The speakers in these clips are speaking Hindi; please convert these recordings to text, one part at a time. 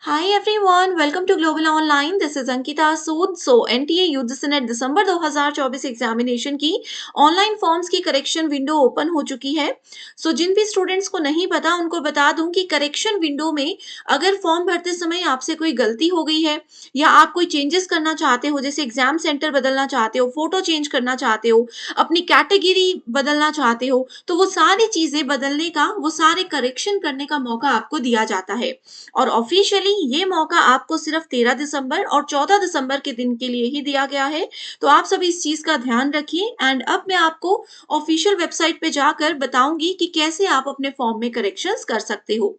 Hi everyone, welcome to Global Online. This is Ankita Sood. So NTA UGC NET दिसंबर 2024 एग्जामिनेशन की ऑनलाइन फॉर्म्स की करेक्शन विंडो ओपन हो चुकी है। जिन भी स्टूडेंट्स को नहीं पता उनको बता दूं कि करेक्शन विंडो में अगर फॉर्म भरते समय आपसे कोई गलती हो गई है या आप कोई चेंजेस करना चाहते हो, जैसे एग्जाम सेंटर बदलना चाहते हो, फोटो चेंज करना चाहते हो, अपनी कैटेगरी बदलना चाहते हो, तो वो सारी चीजें बदलने का, वो सारे करेक्शन करने का मौका आपको दिया जाता है। और ऑफिशियली ये मौका आपको सिर्फ 13 दिसंबर और 14 दिसंबर के दिन के लिए ही दिया गया है। तो आप सभी इस चीज का ध्यान रखिए। एंड अब मैं आपको ऑफिशियल वेबसाइट पे जाकर बताऊंगी कि कैसे आप अपने फॉर्म में करेक्शंस कर सकते हो।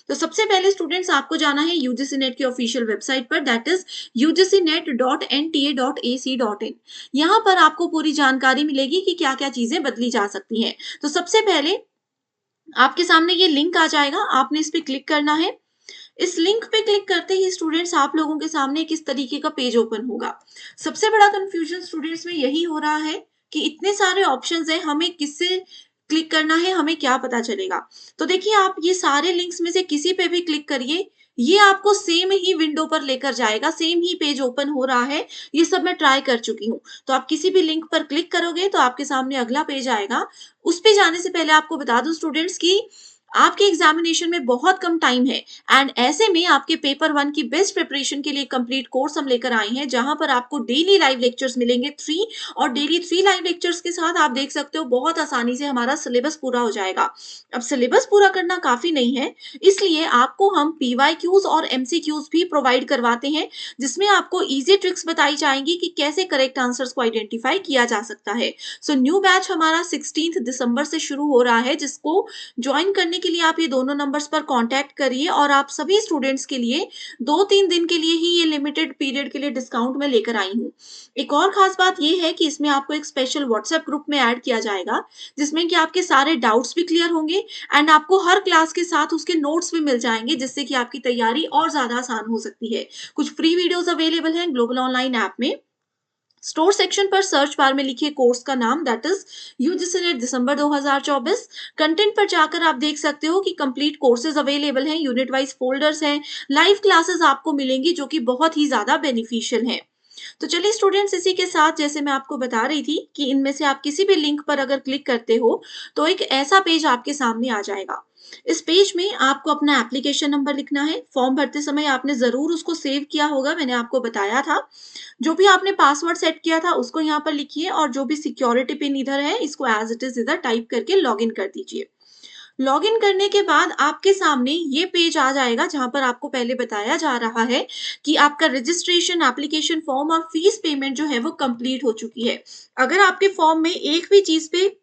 तो सबसे पहले स्टूडेंट्स आपको जाना है यूजीसी नेट की ऑफिशियल वेबसाइट पर, दैट इज ugcnet.nta.ac.in। यहाँ पर आपको पूरी जानकारी मिलेगी कि क्या क्या चीजें बदली जा सकती हैं। तो सबसे पहले आपके सामने ये लिंक आ जाएगा, आपने इस पे क्लिक करना है। इस लिंक पे क्लिक करते ही स्टूडेंट्स आप लोगों के सामने किस तरीके का पेज ओपन होगा। सबसे बड़ा कंफ्यूजन स्टूडेंट्स में यही हो रहा है कि इतने सारे ऑप्शंस हैं, हमें किससे क्लिक करना है, हमें क्या पता चलेगा। तो देखिए, आप ये सारे लिंक्स में से किसी पे भी क्लिक करिए, ये आपको सेम ही विंडो पर लेकर जाएगा, सेम ही पेज ओपन हो रहा है। ये सब मैं ट्राई कर चुकी हूँ। तो आप किसी भी लिंक पर क्लिक करोगे तो आपके सामने अगला पेज आएगा। उस पे जाने से पहले आपको बता दूं स्टूडेंट्स की आपके एग्जामिनेशन में बहुत कम टाइम है। एंड ऐसे में आपके पेपर 1 की बेस्ट प्रिपरेशन के लिए कंप्लीट कोर्स हम लेकर आए हैं, जहां पर आपको डेली लाइव लेक्चर्स मिलेंगे 3, और डेली 3 लाइव लेक्चर्स के साथ आप देख सकते हो बहुत आसानी से हमारा सिलेबस पूरा हो जाएगा। अब सिलेबस पूरा करना काफी नहीं है, इसलिए आपको हम पीवाईक्यूज और एमसीक्यूज भी प्रोवाइड करवाते हैं, जिसमें आपको इजी ट्रिक्स बताई जाएंगी कि कैसे करेक्ट आंसर्स को आइडेंटिफाई किया जा सकता है। न्यू बैच हमारा 16 दिसंबर से शुरू हो रहा है, जिसको ज्वाइन करने के लिए आप ये दोनों नंबर्स पर कांटेक्ट करिए। और आप सभी स्टूडेंट्स के लिए 2-3 दिन के लिए ही ये लिमिटेड पीरियड के लिए डिस्काउंट में लेकर आई हूँ। एक और खास बात ये है कि इसमें आपको एक स्पेशल व्हाट्सएप ग्रुप में ऐड किया जाएगा, जिसमें कि आपके सारे डाउट्स भी क्लियर होंगे एंड आपको हर क्लास के साथ उसके नोट्स भी मिल जाएंगे, जिससे कि आपकी तैयारी और ज्यादा आसान हो सकती है। कुछ फ्री वीडियोस अवेलेबल हैं ग्लोबल ऑनलाइन ऐप में। स्टोर सेक्शन पर सर्च बार में लिखिए कोर्स का नाम, दैट इज यूजीसी नेट दिसंबर 2024। कंटेंट पर जाकर आप देख सकते हो कि कंप्लीट कोर्सेज अवेलेबल हैं, यूनिट वाइज फोल्डर्स हैं, लाइव क्लासेस आपको मिलेंगी जो कि बहुत ही ज्यादा बेनिफिशियल हैं। तो चलिए स्टूडेंट्स, इसी के साथ जैसे मैं आपको बता रही थी कि इनमें से आप किसी भी लिंक पर अगर क्लिक करते हो तो एक ऐसा पेज आपके सामने आ जाएगा। इस पेज में आपको अपना एप्लीकेशन नंबर लिखना है। फॉर्म भरते समय आपने जरूर उसको सेव किया होगा, मैंने आपको बताया था। जो भी आपने पासवर्ड सेट किया था उसको यहाँ पर लिखिए, और जो भी सिक्योरिटी पिन इधर है इसको एज इट इज इधर टाइप करके लॉगिन कर दीजिए। लॉगिन करने के बाद आपके सामने ये पेज आ जाएगा, जहां पर आपको पहले बताया जा रहा है कि आपका रजिस्ट्रेशन, एप्लीकेशन फॉर्म और फीस पेमेंट जो है वो कंप्लीट हो चुकी है। अगर आपके फॉर्म में एक भी चीज पे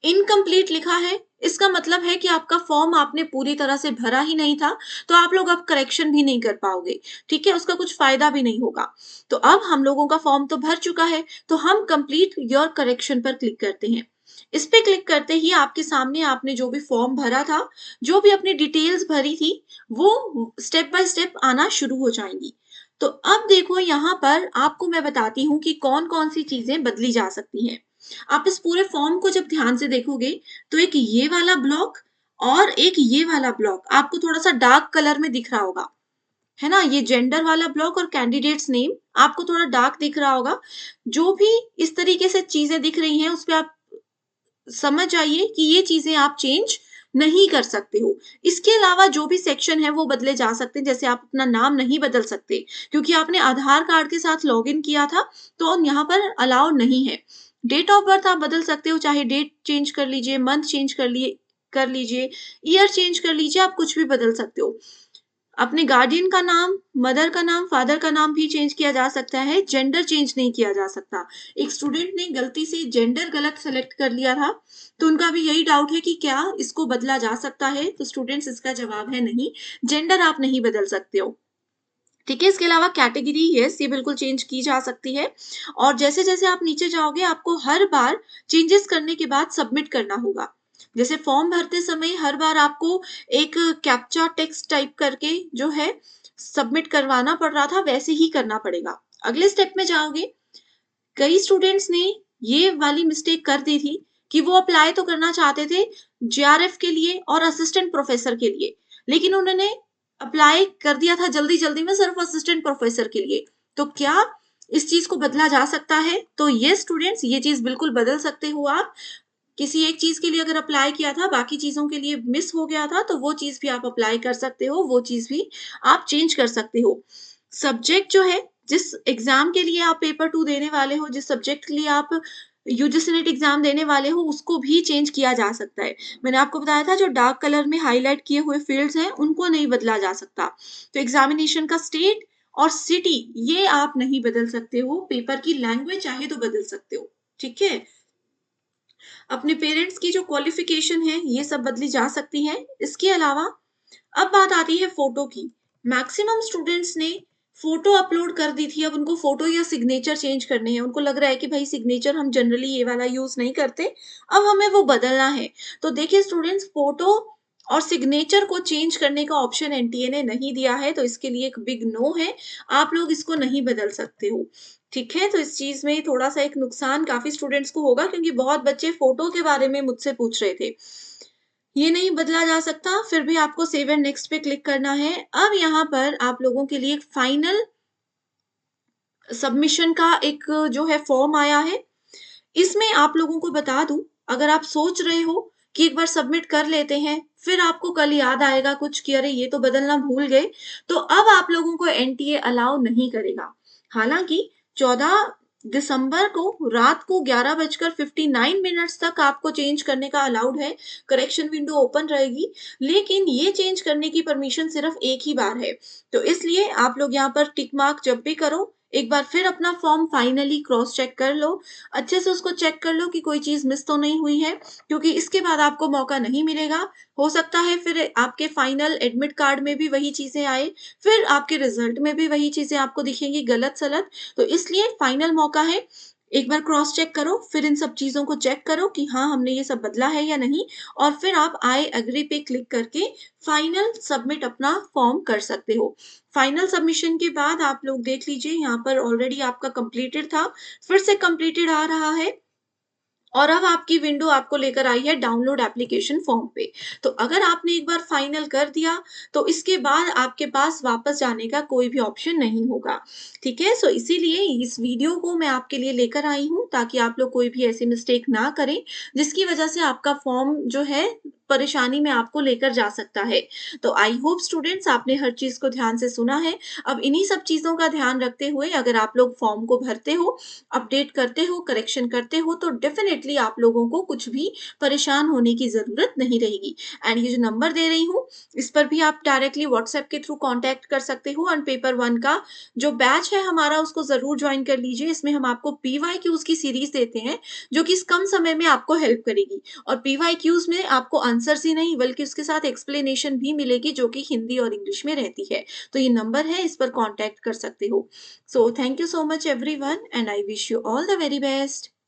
इनकम्प्लीट लिखा है, इसका मतलब है कि आपका फॉर्म आपने पूरी तरह से भरा ही नहीं था, तो आप लोग अब करेक्शन भी नहीं कर पाओगे। ठीक है, उसका कुछ फायदा भी नहीं होगा। तो अब हम लोगों का फॉर्म तो भर चुका है, तो हम कंप्लीट योर करेक्शन पर क्लिक करते हैं। इस पे क्लिक करते ही आपके सामने आपने जो भी फॉर्म भरा था, जो भी अपनी डिटेल्स भरी थी, वो स्टेप बाय स्टेप आना शुरू हो जाएंगी। तो अब देखो, यहाँ पर आपको मैं बताती हूँ कि कौन कौन सी चीजें बदली जा सकती हैं। आप इस पूरे फॉर्म को जब ध्यान से देखोगे तो एक ये वाला ब्लॉक और एक ये वाला ब्लॉक आपको थोड़ा सा डार्क कलर में दिख रहा होगा, है ना। ये जेंडर वाला ब्लॉक और कैंडिडेट्स नेम आपको थोड़ा डार्क दिख रहा होगा। जो भी इस तरीके से चीजें दिख रही हैं उस पे आप समझ जाइए कि ये चीजें आप चेंज नहीं कर सकते हो। इसके अलावा जो भी सेक्शन है वो बदले जा सकते हैं, जैसे आप अपना नाम नहीं बदल सकते क्योंकि आपने आधार कार्ड के साथ लॉगिन किया था, तो यहाँ पर अलाउ नहीं है। डेट ऑफ बर्थ आप बदल सकते हो, चाहे डेट चेंज कर लीजिए, मंथ चेंज कर लीजिए, ईयर चेंज कर लीजिए, आप कुछ भी बदल सकते हो। अपने गार्डियन का नाम, मदर का नाम, फादर का नाम भी चेंज किया जा सकता है, जेंडर चेंज नहीं किया जा सकता। एक स्टूडेंट ने गलती से जेंडर गलत सेलेक्ट कर लिया था, तो उनका भी यही डाउट है कि क्या इसको बदला जा सकता है। तो स्टूडेंट्स, इसका जवाब है नहीं, जेंडर आप नहीं बदल सकते हो। ठीक है, इसके अलावा कैटेगरी, यस, ये बिल्कुल चेंज की जा सकती है। और जैसे जैसे आप नीचे जाओगे आपको हर बार चेंजेस करने के बाद सबमिट करना होगा। जैसे फॉर्म भरते समय हर बार आपको एक कैप्चा टेक्स्ट टाइप करके जो है सबमिट करवाना पड़ रहा था, वैसे ही करना पड़ेगा। अगले स्टेप में जाओगे, कई स्टूडेंट्स ने ये वाली मिस्टेक कर दी थी कि वो अप्लाई तो करना चाहते थे जेआरएफ के लिए और असिस्टेंट प्रोफेसर के लिए, लेकिन उन्होंने अप्लाई कर दिया था जल्दी-जल्दी में सिर्फ असिस्टेंट प्रोफेसर के लिए। तो क्या इस चीज़ को बदला जा सकता है? तो येस स्टूडेंट्स, ये चीज़ बिल्कुल बदल सकते हो आप। किसी एक चीज़ के लिए अगर अप्लाई किया था, बाकी चीज़ों के लिए मिस हो गया था, तो वो चीज़ भी आप अप्लाई कर सकते हो, वो चीज़ भी आप चेंज कर सकते हो। सब्जेक्ट जो है, जिस एग्ज़ाम के लिए आप पेपर 2 देने वाले हो, जिस सब्जेक्ट के लिए आप यूजीसी नेट एग्ज़ाम देने वाले हो, उसको भी चेंज किया जा सकता है। मैंने आपको बताया था जो डार्क कलर में हाइलाइट किए हुए फ़ील्ड्स हैं, उनको नहीं बदला जा सकता। तो एग्ज़ामिनेशन का स्टेट और सिटी ये आप नहीं बदल सकते हो, पेपर की लैंग्वेज चाहे तो बदल सकते हो, ठीक है? अपने पेरेंट्स की जो क्वालिफ़िकेशन है, ये सब बदली जा सकती है। इसके अलावा अब बात आती है फ़ोटो की। मैक्सिमम स्टूडेंट्स ने फ़ोटो अपलोड कर दी थी, अब उनको फ़ोटो या सिग्नेचर चेंज करने हैं। उनको लग रहा है कि भई सिग्नेचर हम जनरली ये वाला यूज़ नहीं करते, अब हमें वो बदलना है। तो देखिए स्टूडेंट्स, फ़ोटो और सिग्नेचर को चेंज करने का ऑप्शन एनटीए ने नहीं दिया है, तो इसके लिए एक बिग नो है। आप लोग इसको नहीं बदल सकते हो। ठीक है? तो इस चीज़ में थोड़ा-सा एक नुकसान काफ़ी स्टूडेंट्स को होगा, क्योंकि बहुत बच्चे फ़ोटो के बारे में मुझसे पूछ रहे थे। ये नहीं बदला जा सकता, फिर भी आपको सेव एंड नेक्स्ट पे क्लिक करना है। अब यहाँ पर आप लोगों के लिए एक फाइनल सबमिशन का एक जो है फॉर्म आया है। इसमें आप लोगों को बता दूँ, अगर आप सोच रहे हो कि एक बार सबमिट कर लेते हैं, फिर आपको कल याद आएगा कुछ कि अरे ये तो बदलना भूल गए, तो अब आप लोगों को एनटीए अलाउ नहीं करेगा। हालाँकि 14 दिसंबर को रात को 11:59 तक आपको चेंज करने का अलाउड है, करेक्शन विंडो ओपन रहेगी, लेकिन ये चेंज करने की परमिशन सिर्फ़ एक ही बार है। तो इसलिए आप लोग यहाँ पर टिक मार्क जब भी करो, एक बार फिर अपना फॉर्म फाइनली क्रॉस चेक कर लो, अच्छे से उसको चेक कर लो कि कोई चीज़ मिस तो नहीं हुई है, क्योंकि इसके बाद आपको मौका नहीं मिलेगा। हो सकता है फिर आपके फाइनल एडमिट कार्ड में भी वही चीज़ें आए, फिर आपके रिज़ल्ट में भी वही चीज़ें आपको दिखेंगी गलत-सलत। तो इसलिए फाइनल मौका है, एक बार क्रॉस चेक करो, फिर इन सब चीज़ों को चेक करो कि हाँ, हमने ये सब बदला है या नहीं, और फिर आप आई एग्री पे क्लिक करके फाइनल सबमिट अपना फॉर्म कर सकते हो। फाइनल सबमिशन के बाद आप लोग देख लीजिए, यहाँ पर ऑलरेडी आपका कंप्लीटेड था, फिर से कंप्लीटेड आ रहा है, और अब आपकी विंडो आपको लेकर आई है डाउनलोड एप्लीकेशन फॉर्म पे। तो अगर आपने एक बार फाइनल कर दिया, तो इसके बाद आपके पास वापस जाने का कोई भी ऑप्शन नहीं होगा। ठीक है? सो इसीलिए इस वीडियो को मैं आपके लिए लेकर आई हूँ, ताकि आप लोग कोई भी ऐसी मिस्टेक ना करें, जिसकी वजह से आपका फॉर्म जो है परेशानी में आपको लेकर जा सकता है। तो आई होप स्टूडेंट्स, आपने हर चीज़ को ध्यान से सुना है। अब इन्हीं सब चीज़ों का ध्यान रखते हुए अगर आप लोग फॉर्म को भरते हो, अपडेट करते हो, करेक्शन करते हो, तो डेफ़िनेटली आप लोगों को कुछ भी परेशान होने की ज़रूरत नहीं रहेगी। एंड ये जो नंबर दे रही हूँ, इस पर भी आप डायरेक्टली व्हाट्सएप के थ्रू कॉन्टैक्ट कर सकते हो, एंड पेपर 1 का जो बैच है हमारा, उसको ज़रूर जॉइन कर लीजिए। इसमें हम आपको पीवाईक्यूज़ की सीरीज़ देते हैं, जो कि इस कम समय में आपको हेल्प करेगी, और पीवाईक्यूज़ में आपको आंसर्स ही नहीं, बल्कि उसके साथ एक्सप्लेनेशन भी मिलेगी, जो कि हिंदी और इंग्लिश में रहती है। तो ये नंबर है, इस पर कॉन्टैक्ट कर सकते हो। So thank you so much everyone, and I wish you all the very best.